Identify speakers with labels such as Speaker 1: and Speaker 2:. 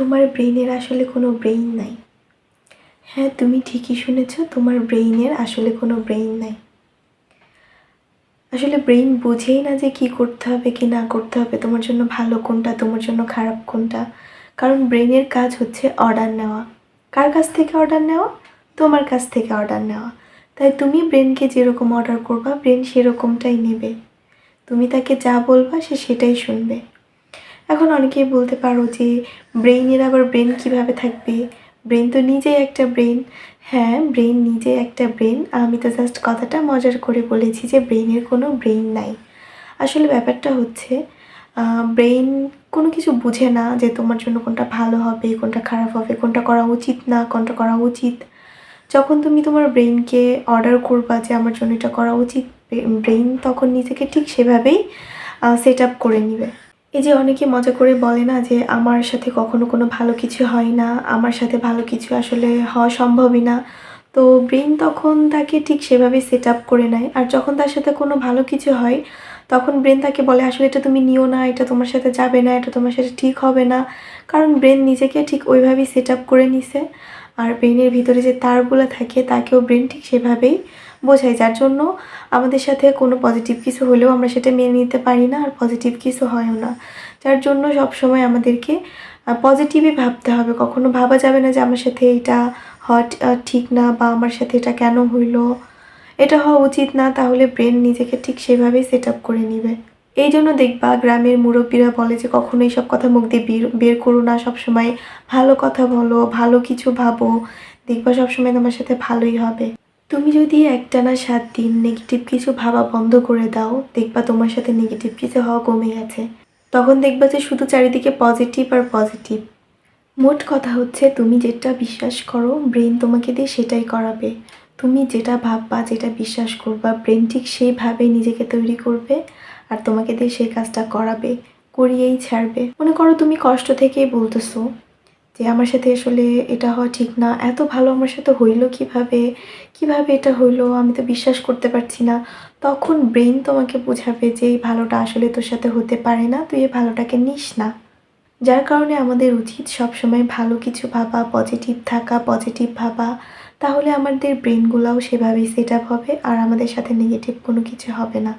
Speaker 1: তোমার ব্রেইনের আসলে কোনো ব্রেইন নাই। হ্যাঁ, তুমি ঠিকই শুনেছ, তোমার ব্রেইনের আসলে কোনো ব্রেইন নাই। আসলে ব্রেইন বুঝেই না যে কী করতে হবে কি না করতে হবে, তোমার জন্য ভালো কোনটা, তোমার জন্য খারাপ কোনটা। কারণ ব্রেইনের কাজ হচ্ছে অর্ডার নেওয়া। কার কাছ থেকে অর্ডার নেওয়া? তোমার কাছ থেকে অর্ডার নেওয়া। তাই তুমি ব্রেনকে যেরকম অর্ডার করবা, ব্রেন সেরকমটাই নেবে। তুমি তাকে যা বলবা সে সেটাই শুনবে। এখন অনেকেই বলতে পারো যে ব্রেইনের আবার ব্রেন কিভাবে থাকবে? ব্রেন তো নিজেই একটা ব্রেন। হ্যাঁ, ব্রেন নিজে একটা ব্রেন। আমি তো জাস্ট কথাটা মজার করে বলেছি যে ব্রেইনের কোনো ব্রেইন নাই। আসলে ব্যাপারটা হচ্ছে ব্রেইন কোনো কিছু বুঝে না যে তোমার জন্য কোনটা ভালো হবে, কোনটা খারাপ হবে, কোনটা করা উচিত না, কোনটা করা উচিত। যখন তুমি তোমার ব্রেইনকে অর্ডার করবা যে আমার জন্য এটা করা উচিত, ব্রেইন তখন নিজেকে ঠিক সেভাবেই সেট আপ করে নিবে। এই যে অনেকে মজা করে বলে না যে আমার সাথে কখনো কোনো ভালো কিছু হয় না, আমার সাথে ভালো কিছু আসলে হওয়া সম্ভবই না। তো ব্রেন তখন তাকে ঠিক সেভাবে সেট আপ করে নেয়। আর যখন তার সাথে কোনো ভালো কিছু হয় তখন ব্রেন তাকে বলে আসলে এটা তুমি নিও না, এটা তোমার সাথে যাবে না, এটা তোমার সাথে ঠিক হবে না। কারণ ব্রেন নিজেকে ঠিক ওইভাবেই সেট আপ করে নিছে। আর ব্রেনের ভিতরে যে তারগুলো থাকে তাকেও ব্রেন ঠিক সেভাবেই বোঝায়, যার জন্য আমাদের সাথে কোনো পজিটিভ কিছু হলেও আমরা সেটা মেনে নিতে পারি না, আর পজিটিভ কিছু হয়ও না। যার জন্য সবসময় আমাদেরকে পজিটিভই ভাবতে হবে। কখনো ভাবা যাবে না যে আমার সাথে এটা হওয়া ঠিক না, বা আমার সাথে এটা কেন হইলো, এটা হওয়া উচিত না। তাহলে ব্রেন নিজেকে ঠিক সেভাবেই সেট আপ করে নিবে। এই জন্য দেখবা গ্রামের মুরব্বীরা বলে যে কখনো এইসব কথা মুখ দিয়ে বের করো না, সবসময় ভালো কথা বলো, ভালো কিছু ভাবো, দেখবা সবসময় তোমার সাথে ভালোই হবে। তুমি যদি একটানা 7 দিন নেগেটিভ কিছু ভাবা বন্ধ করে দাও, দেখবা তোমার সাথে নেগেটিভ কিছু হওয়া কমে গেছে। তখন দেখবা যে শুধু চারিদিকে পজিটিভ আর পজিটিভ। মোট কথা হচ্ছে তুমি যেটা বিশ্বাস করো ব্রেন তোমাকে দিয়ে সেটাই করাবে। তুমি যেটা ভাববা, যেটা বিশ্বাস করবা, ব্রেন ঠিক সেইভাবেই নিজেকে তৈরি করবে আর তোমাকে দিয়ে সেই কাজটা করাবে, করিয়েই ছাড়বে। মনে করো তুমি কষ্ট থেকেই বলতেছো যে আমার সাথে আসলে এটা হওয়া ঠিক না, এত ভালো আমার সাথে হইলো কিভাবে, কিভাবে এটা হইলো, আমি তো বিশ্বাস করতে পারছি না। তখন ব্রেন তোমাকে বোঝাবে যে এই ভালোটা আসলে তোর সাথে হতে পারে না, তুই এই ভালোটাকে নিস না। যার কারণে আমাদের উচিত সবসময় ভালো কিছু ভাবা, পজিটিভ থাকা, পজিটিভ ভাবা। তাহলে আমাদের ব্রেনগুলোও সেভাবেই সেট আপ হবে আর আমাদের সাথে নেগেটিভ কোনো কিছু হবে না।